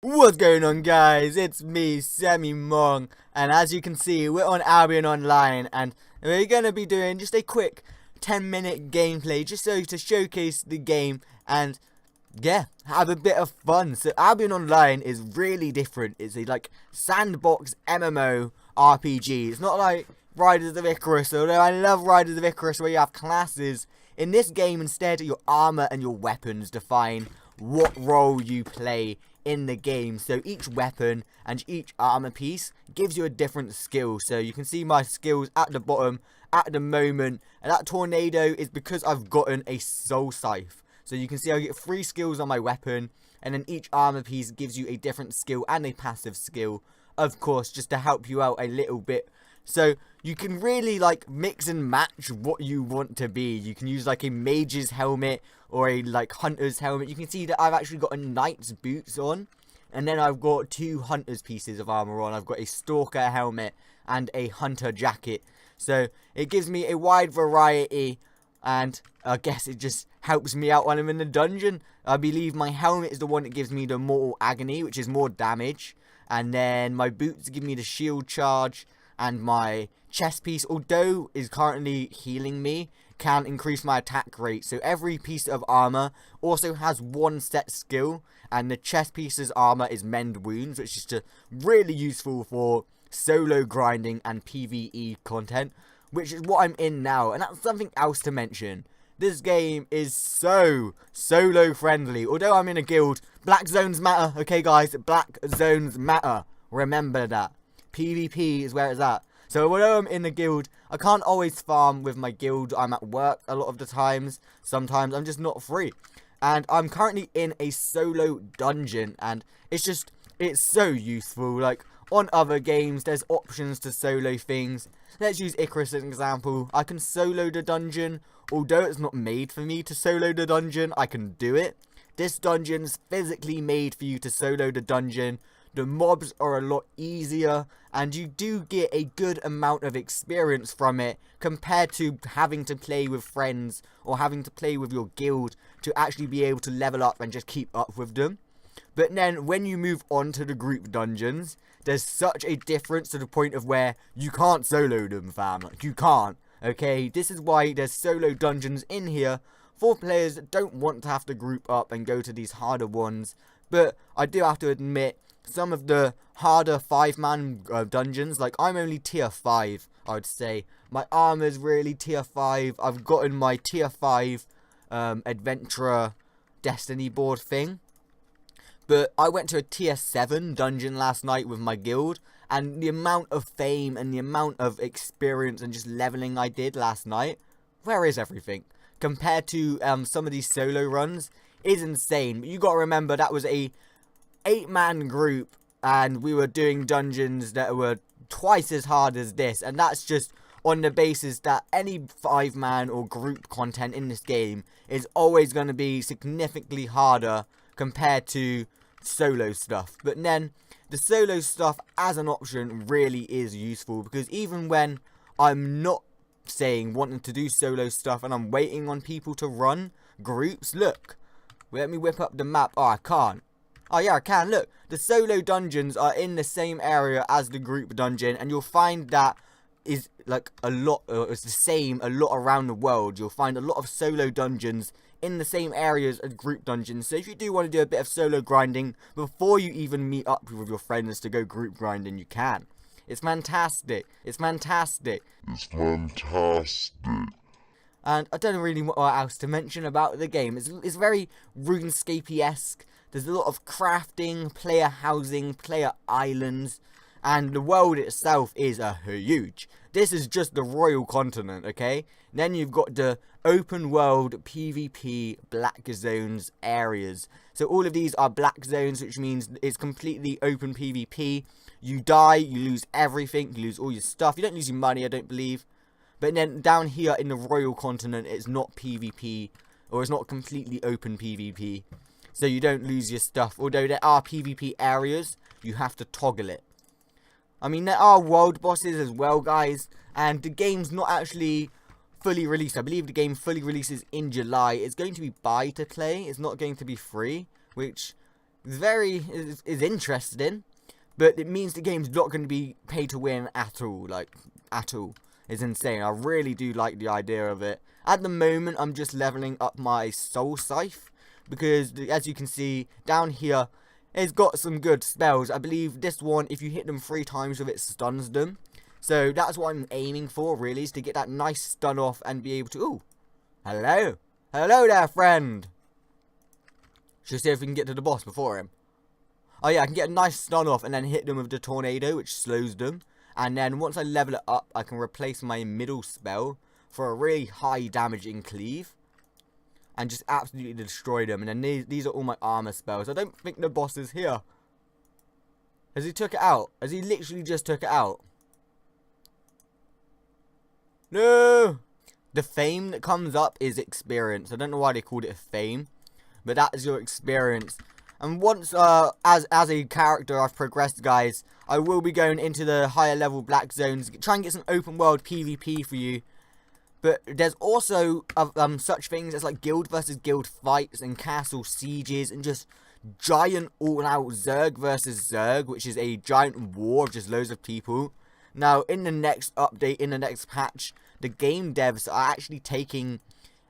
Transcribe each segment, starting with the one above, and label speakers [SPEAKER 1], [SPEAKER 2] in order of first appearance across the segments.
[SPEAKER 1] What's going on, guys? It's me, SemiMong, and as you can see, we're on Albion Online, and we're gonna be doing just a quick 10-minute gameplay, just so to showcase the game and yeah, have a bit of fun. So Albion Online is really different. It's a sandbox MMO RPG. It's not like Riders of Icarus, although I love Riders of Icarus where you have classes. In this game, instead, your armor and your weapons define what role you play in the game. So each weapon and each armor piece gives you a different skill. So you can see my skills at the bottom at the moment, and that tornado is because I've gotten a soul scythe. So you can see I get 3 skills on my weapon, and then each armor piece gives you a different skill and a passive skill, of course, just to help you out a little bit. So you can really mix and match what you want to be. You can use a mage's helmet or a hunter's helmet. You can see that I've actually got a knight's boots on, and then I've got 2 hunter's pieces of armor on. I've got a stalker helmet and a hunter jacket. So it gives me a wide variety, and I guess it just helps me out when I'm in the dungeon. I believe my helmet is the one that gives me the mortal agony, which is more damage, and then my boots give me the shield charge, and my chest piece, although is currently healing me, can increase my attack rate. So every piece of armor also has one set skill, and the chest piece's armor is mend wounds, which is just really useful for solo grinding and PvE content, which is what I'm in now. And that's something else to mention. This game is so solo friendly. Although I'm in a guild, black zones matter, okay guys? Black zones matter. Remember that. PvP is where it's at. So although I'm in the guild, I can't always farm with my guild. I'm at work a lot of the times. Sometimes I'm just not free. And I'm currently in a solo dungeon, and it's so useful. On other games, there's options to solo things. Let's use Icarus as an example. I can solo the dungeon. Although it's not made for me to solo the dungeon, I can do it. This dungeon's physically made for you to solo the dungeon. The mobs are a lot easier, and you do get a good amount of experience from it compared to having to play with friends or having to play with your guild to actually be able to level up and just keep up with them. But then when you move on to the group dungeons, there's such a difference to the point of where you can't solo them, fam. You can't. Okay, this is why there's solo dungeons in here for players that don't want to have to group up and go to these harder ones. But I do have to admit, some of the harder 5-man dungeons, I'm only tier 5, I would say. My armor's really tier 5. I've gotten my tier 5 adventurer destiny board thing. But I went to a tier 7 dungeon last night with my guild, and the amount of fame and the amount of experience and just leveling I did last night, where is everything? Compared to some of these solo runs, is insane. But you gotta remember, that was a 8-man group, and we were doing dungeons that were twice as hard as this, and that's just on the basis that any 5-man or group content in this game is always going to be significantly harder compared to solo stuff. But then the solo stuff as an option really is useful, because even when I'm not wanting to do solo stuff and I'm waiting on people to run groups, look, let me whip up the map. Oh, I can't. Oh yeah, I can. Look, the solo dungeons are in the same area as the group dungeon, and you'll find that is a lot, it's the same a lot around the world. You'll find a lot of solo dungeons in the same areas as group dungeons. So if you do want to do a bit of solo grinding before you even meet up with your friends to go group grinding, you can. It's fantastic. It's fantastic.
[SPEAKER 2] It's fantastic.
[SPEAKER 1] And I don't really know what else to mention about the game. It's very RuneScape-esque. There's a lot of crafting, player housing, player islands, and the world itself is huge. This is just the royal continent, okay? Then you've got the open world PvP black zones areas. So all of these are black zones, which means it's completely open PvP. You die, you lose everything, you lose all your stuff. You don't lose your money, I don't believe. But then down here in the royal continent, it's not PvP, or it's not completely open PvP. So you don't lose your stuff. Although there are PvP areas, you have to toggle it. I mean, there are world bosses as well, guys. And the game's not actually fully released. I believe the game fully releases in July. It's going to be buy to play. It's not going to be free. Which is interesting, but it means the game's not going to be pay to win at all. Like, at all. It's insane. I really do like the idea of it. At the moment, I'm just leveling up my soul scythe, because as you can see down here, it's got some good spells. I believe this one, if you hit them 3 times with it, stuns them. So that's what I'm aiming for, really, is to get that nice stun off and be able to... Ooh, hello. Hello there, friend. Should see if we can get to the boss before him. Oh yeah, I can get a nice stun off and then hit them with the tornado, which slows them. And then once I level it up, I can replace my middle spell for a really high damaging cleave. And just absolutely destroy them. And then these are all my armor spells. I don't think the boss is here. Has he took it out? Has he literally just took it out? No! The fame that comes up is experience. I don't know why they called it a fame, but that is your experience. And once, as a character, I've progressed, guys, I will be going into the higher level black zones, try and get some open world PvP for you. But there's also such things as like guild versus guild fights and castle sieges and just giant all-out Zerg versus Zerg, which is a giant war of just loads of people. Now, in the next update, in the next patch, the game devs are actually taking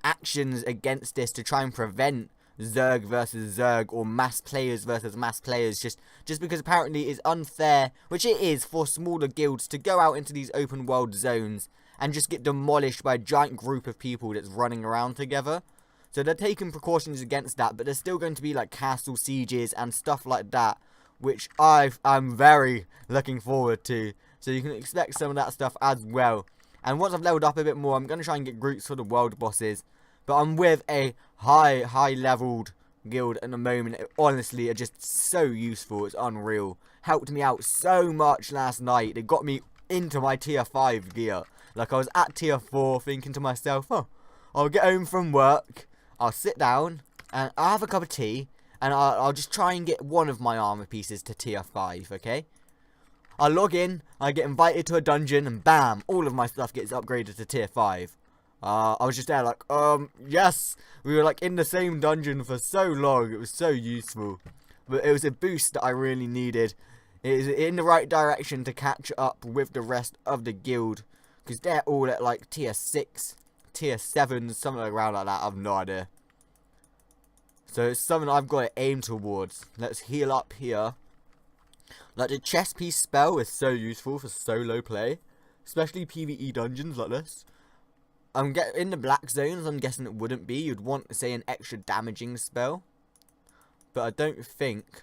[SPEAKER 1] actions against this to try and prevent Zerg versus Zerg or mass players versus mass players, just because apparently it's unfair, which it is, for smaller guilds to go out into these open world zones and just get demolished by a giant group of people that's running around together. So they're taking precautions against that, but there's still going to be like castle sieges and stuff like that, which I'm very looking forward to. So you can expect some of that stuff as well. And once I've leveled up a bit more, I'm going to try and get groups for the world bosses. But I'm with a high leveled guild at the moment. It, honestly, are just so useful. It's unreal. Helped me out so much last night. It got me into my tier 5 gear. Like, I was at tier 4 thinking to myself, oh, I'll get home from work, I'll sit down, and I'll have a cup of tea, and I'll just try and get one of my armor pieces to tier 5, okay? I log in, I get invited to a dungeon, and bam, all of my stuff gets upgraded to tier 5. I was just there like, yes, we were like in the same dungeon for so long, it was so useful. But it was a boost that I really needed. It is in the right direction to catch up with the rest of the guild, because they're all at like tier 6, tier 7, something around like that, I have no idea. So it's something I've got to aim towards. Let's heal up here. Like, the chest piece spell is so useful for solo play, especially PvE dungeons like this. In the black zones, I'm guessing it wouldn't be. You'd want, say, an extra damaging spell. But I don't think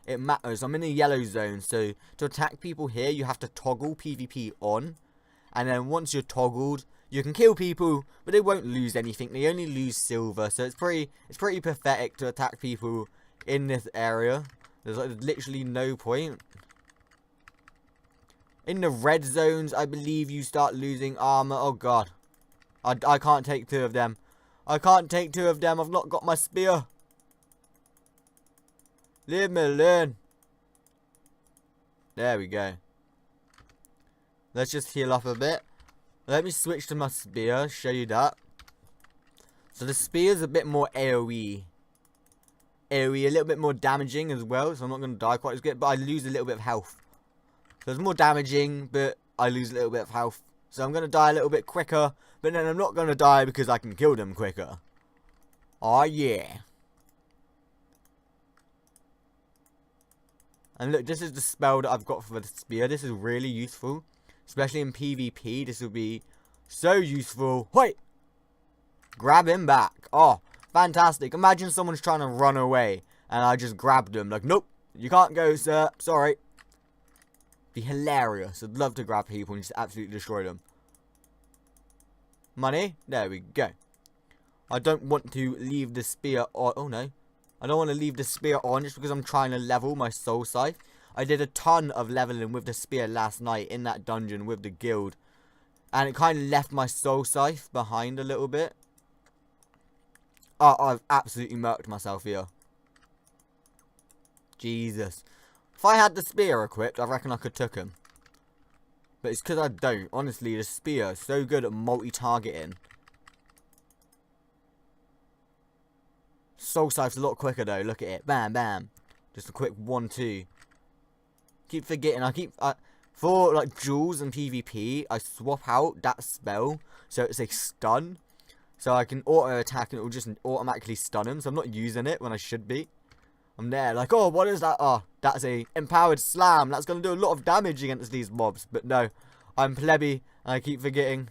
[SPEAKER 1] it matters. I'm in a yellow zone, so to attack people here, you have to toggle PvP on. And then once you're toggled, you can kill people, but they won't lose anything. They only lose silver, so it's pretty pathetic to attack people in this area. There's like literally no point. In the red zones, I believe you start losing armor. Oh god. I can't take 2 of them. I can't take 2 of them. I've not got my spear. Leave me alone. There we go. Let's just heal up a bit. Let me switch to my spear. Show you that. So the spear's a bit more AoE. A little bit more damaging as well. So I'm not going to die quite as good. But I lose a little bit of health. So it's more damaging, but I lose a little bit of health. So I'm going to die a little bit quicker. But then I'm not going to die because I can kill them quicker. Oh yeah. And look, this is the spell that I've got for the spear. This is really useful. Especially in PvP. This will be so useful. Wait! Grab him back. Oh, fantastic. Imagine someone's trying to run away. And I just grabbed them. Like, nope. You can't go, sir. Sorry. Be hilarious. I'd love to grab people and just absolutely destroy them. Money. There we go. I don't want to leave the spear on. Oh, no. I don't want to leave the spear on just because I'm trying to level my soul scythe. I did a ton of leveling with the spear last night in that dungeon with the guild. And it kind of left my soul scythe behind a little bit. Oh, I've absolutely murked myself here. Jesus. If I had the spear equipped, I reckon I could took him. But it's because I don't. Honestly, the spear is so good at multi-targeting. Soul Scythe's a lot quicker though. Look at it. Bam, bam. Just a quick 1-2. Keep forgetting. For like duels and PvP, I swap out that spell so it's a stun. So I can auto attack and it will just automatically stun him. So I'm not using it when I should be. I'm there like, oh, what is that? Oh, that's a empowered slam. That's going to do a lot of damage against these mobs. But no, I'm plebby and I keep forgetting.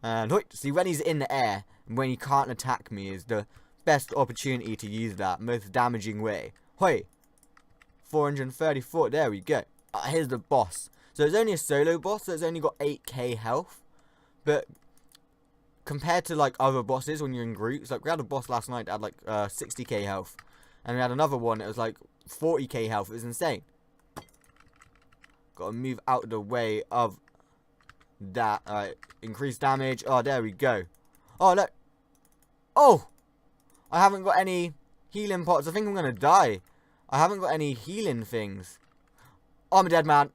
[SPEAKER 1] And see, when he's in the air and when he can't attack me is the best opportunity to use that most damaging way. 434. There we go. Here's the boss. So it's only a solo boss. So it's only got 8k health. But compared to like other bosses when you're in groups, like we had a boss last night that had like 60k health. And we had another one that was like 40k health. It was insane. Gotta move out of the way of that. Alright, increase damage. Oh, there we go. Oh, look. Oh! I haven't got any healing pots. I think I'm gonna die. I haven't got any healing things. Oh, I'm a dead man.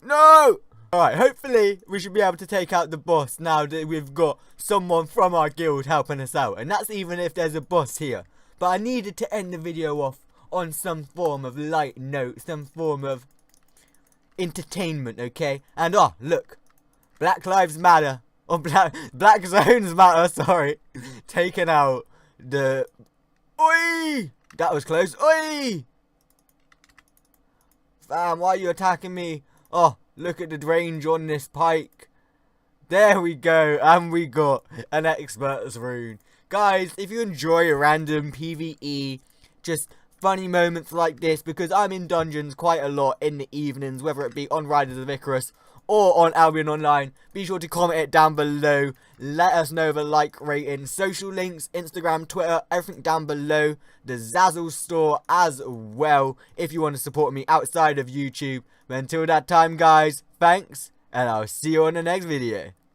[SPEAKER 1] No! Alright, hopefully we should be able to take out the boss now that we've got someone from our guild helping us out. And that's even if there's a boss here. But I needed to end the video off on some form of light note, some form of entertainment, okay? And oh, look. Black Lives Matter. Or Black Zones Matter, sorry. Taking out the... Oi! That was close. Oi! Fam, why are you attacking me? Oh, look at the range on this pike. There we go. And we got an expert's rune. Guys, if you enjoy random PvE, just funny moments like this, because I'm in dungeons quite a lot in the evenings, whether it be on Riders of Icarus or on Albion Online, be sure to comment it down below. Let us know the like rating, social links, Instagram, Twitter, everything down below. The Zazzle store as well, if you want to support me outside of YouTube. But until that time, guys, thanks, and I'll see you on the next video.